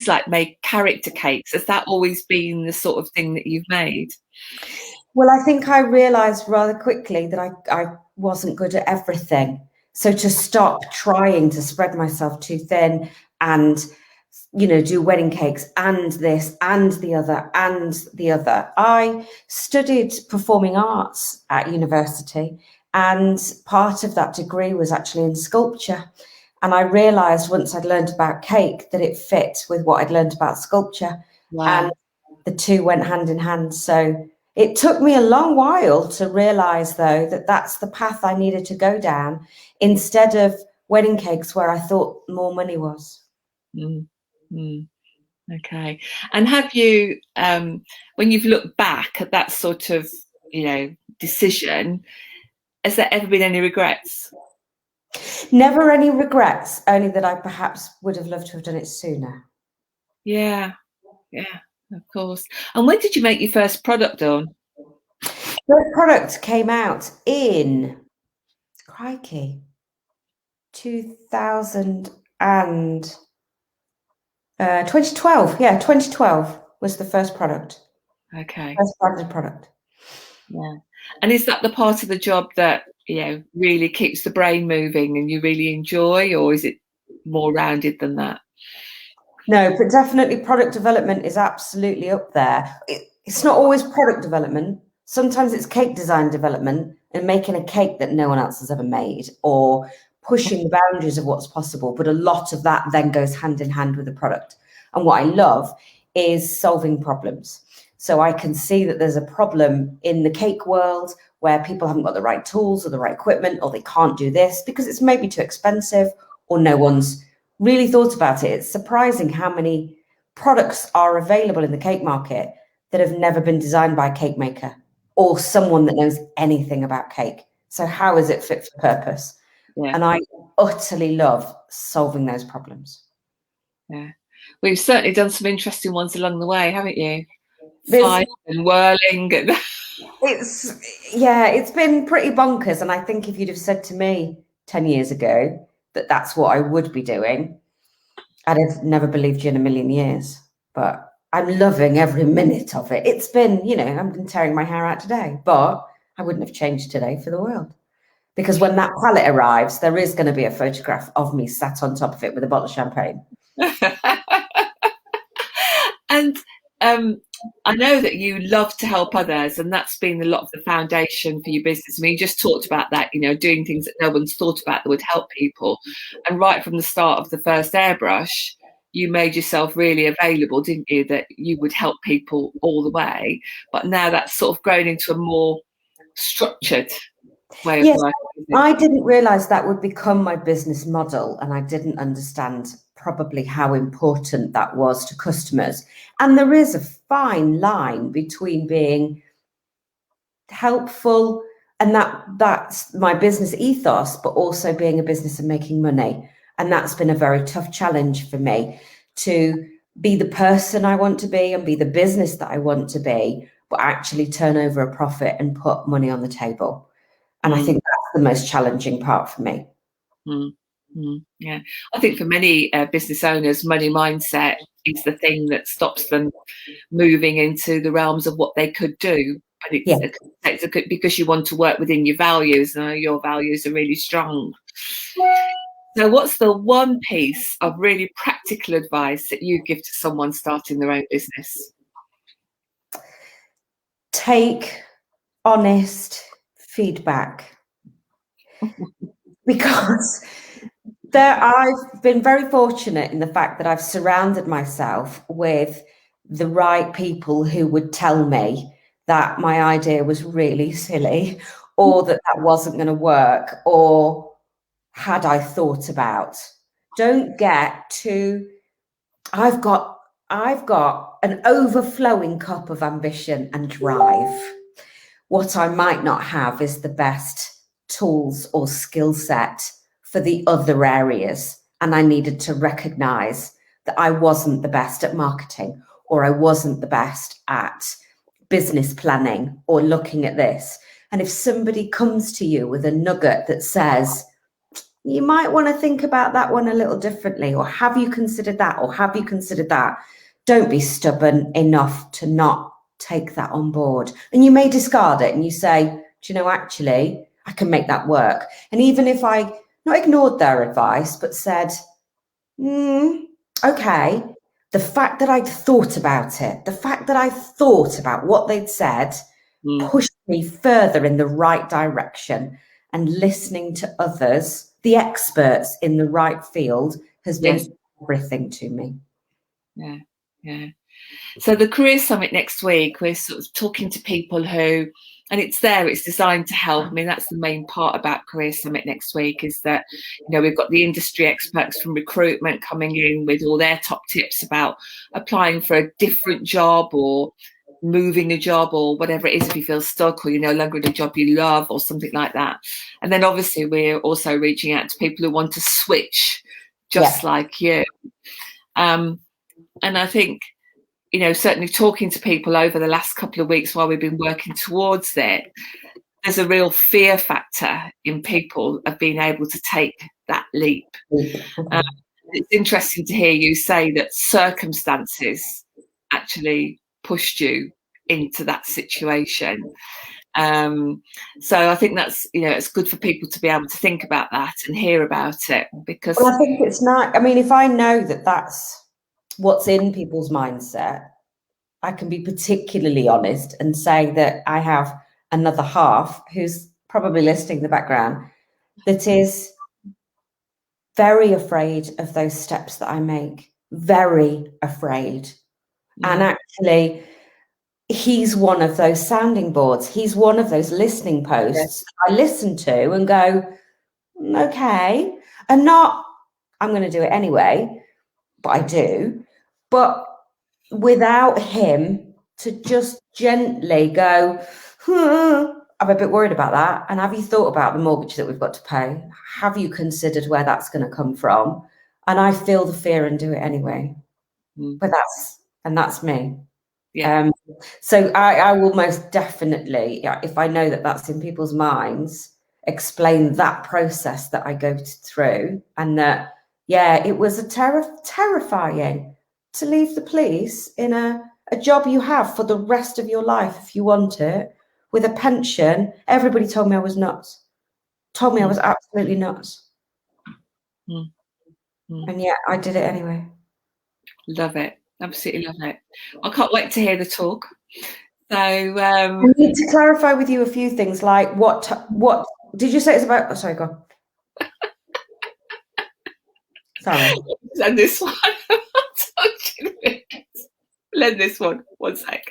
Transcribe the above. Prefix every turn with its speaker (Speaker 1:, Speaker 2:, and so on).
Speaker 1: like made character cakes. Has that always been the sort of thing that you've made?
Speaker 2: Well, I think I realised rather quickly that I wasn't good at everything. So to stop trying to spread myself too thin and, you know, do wedding cakes and this and the other and the other. I studied performing arts at university, and part of that degree was actually in sculpture. And I realised once I'd learned about cake that it fit with what I'd learned about sculpture.
Speaker 1: Wow.
Speaker 2: And the two went hand in hand. So it took me a long while to realise, though, that that's the path I needed to go down instead of wedding cakes, where I thought more money was.
Speaker 1: Okay. And have you, when you've looked back at that sort of, you know, decision, has there ever been any regrets?
Speaker 2: Never any regrets, only that I perhaps would have loved to have done it sooner.
Speaker 1: Yeah, of course. And when did you make your first product, Dawn?
Speaker 2: The product came out in, crikey, 2012. Yeah, 2012 was the first product.
Speaker 1: Okay.
Speaker 2: First branded product.
Speaker 1: Yeah. And is that the part of the job that, you know, really keeps the brain moving and you really enjoy, or is it more rounded than that?
Speaker 2: No, but definitely product development is absolutely up there. It's not always product development. Sometimes it's cake design development and making a cake that no one else has ever made, or pushing the boundaries of what's possible. But a lot of that then goes hand in hand with the product. And what I love is solving problems. So I can see that there's a problem in the cake world where people haven't got the right tools or the right equipment, or they can't do this because it's maybe too expensive, or no one's really thought about it. It's surprising how many products are available in the cake market that have never been designed by a cake maker or someone that knows anything about cake. So how is it fit for purpose? Yeah. And I utterly love solving those problems.
Speaker 1: Yeah. Well, you've certainly done some interesting ones along the way, haven't you? Fine and whirling.
Speaker 2: It's been pretty bonkers. And I think if you'd have said to me 10 years ago that that's what I would be doing, I'd have never believed you in a million years. But I'm loving every minute of it. It's been, you know, I've been tearing my hair out today, but I wouldn't have changed today for the world. Because when that palette arrives, there is going to be a photograph of me sat on top of it with a bottle of champagne.
Speaker 1: And I know that you love to help others, and that's been a lot of the foundation for your business. I mean, you just talked about that, you know, doing things that no one's thought about that would help people. And right from the start of the first airbrush, you made yourself really available, didn't you, that you would help people all the way. But now that's sort of grown into a more structured way of life.
Speaker 2: I didn't realise that would become my business model, and I didn't understand probably how important that was to customers. And there is a fine line between being helpful, and that's my business ethos, but also being a business and making money. And that's been a very tough challenge for me, to be the person I want to be and be the business that I want to be, but actually turn over a profit and put money on the table. And I think that's the most challenging part for me.
Speaker 1: Yeah, I think for many business owners, money mindset is the thing that stops them moving into the realms of what they could do. But it's because you want to work within your values, and your values are really strong. So what's the one piece of really practical advice that you give to someone starting their own business?
Speaker 2: Take honest feedback. Because I've been very fortunate in the fact that I've surrounded myself with the right people who would tell me that my idea was really silly, or that wasn't going to work, or had I thought about. Don't get too, I've got an overflowing cup of ambition and drive. What I might not have is the best tools or skill set for the other areas. And I needed to recognize that I wasn't the best at marketing, or I wasn't the best at business planning or looking at this. And if somebody comes to you with a nugget that says, you might want to think about that one a little differently, or have you considered that, or have you considered that? Don't be stubborn enough to not take that on board. And you may discard it and you say, do you know, actually, I can make that work. And even if I not ignored their advice, but said, okay, the fact that I'd thought about it, the fact that I thought about what they'd said, pushed me further in the right direction. And listening to others, the experts in the right field, has been everything to me.
Speaker 1: Yeah, yeah. So the Career Summit next week, we're sort of talking to people who, and it's designed to help. I mean, that's the main part about Career Summit next week, is that, you know, we've got the industry experts from recruitment coming in with all their top tips about applying for a different job or moving a job or whatever it is, if you feel stuck or you're no longer in a job you love or something like that. And then obviously we're also reaching out to people who want to switch just like you. And I think, you know, certainly talking to people over the last couple of weeks while we've been working towards it, there's a real fear factor in people of being able to take that leap. It's interesting to hear you say that circumstances actually pushed you into that situation. So I think that's, you know, it's good for people to be able to think about that and hear about it, because
Speaker 2: I think it's not, I mean, if I know that that's what's in people's mindset, I can be particularly honest and say that I have another half who's probably listening in the background that is very afraid of those steps that I make, very afraid. And actually, he's one of those sounding boards. He's one of those listening posts I listen to and go, okay, and not, I'm going to do it anyway, but I do. But without him to just gently go, I'm a bit worried about that. And have you thought about the mortgage that we've got to pay? Have you considered where that's going to come from? And I feel the fear and do it anyway. But that's me. So I will most definitely, if I know that that's in people's minds, explain that process that I go through, and that, it was terrifying to leave the police in a job you have for the rest of your life if you want it, with a pension. Everybody told me I was nuts, told me I was absolutely nuts. And yet I did it anyway.
Speaker 1: Love it. Absolutely love it. I can't wait to hear the talk. So
Speaker 2: I need to clarify with you a few things, like what did you say it's about? Oh, sorry, go on. Sorry.
Speaker 1: And this one. Let this one. 1 sec.